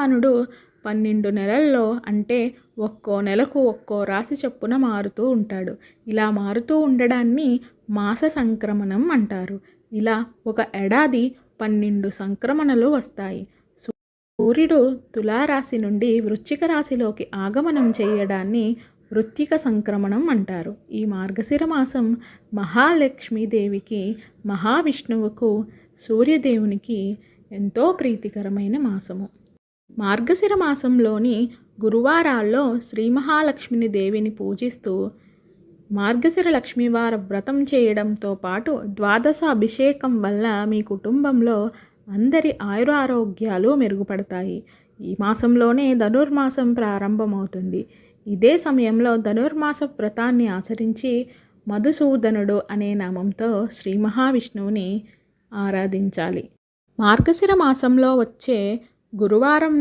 భగవానుడు 12 నెలల్లో అంటే ఒక్కో నెలకు ఒక్కో రాశి చొప్పున మారుతూ ఉంటాడు. ఇలా మారుతూ ఉండడాన్ని మాస సంక్రమణం అంటారు. ఇలా ఒక ఏడాది 12 సంక్రమణలు వస్తాయి. సూర్యుడు తులారాశి నుండి వృశ్చిక రాశిలోకి ఆగమనం చేయడాన్ని వృశ్చిక సంక్రమణం అంటారు. ఈ మార్గశిర మాసం మహాలక్ష్మీదేవికి, మహావిష్ణువుకు, సూర్యదేవునికి ఎంతో ప్రీతికరమైన మాసము. మార్గశిర మాసంలోని గురువారాల్లో శ్రీ మహాలక్ష్మిని దేవిని పూజిస్తూ మార్గశిర లక్ష్మీవార వ్రతం చేయడంతో పాటు ద్వాదశ అభిషేకం వల్ల మీ కుటుంబంలో అందరి ఆయురారోగ్యాలు మెరుగుపడతాయి. ఈ మాసంలోనే ధనుర్మాసం ప్రారంభమవుతుంది. ఇదే సమయంలో ధనుర్మాస వ్రతాన్ని ఆచరించి మధుసూదనుడు అనే నామంతో శ్రీ మహావిష్ణువుని ఆరాధించాలి. మార్గశిర మాసంలో వచ్చే గురువారం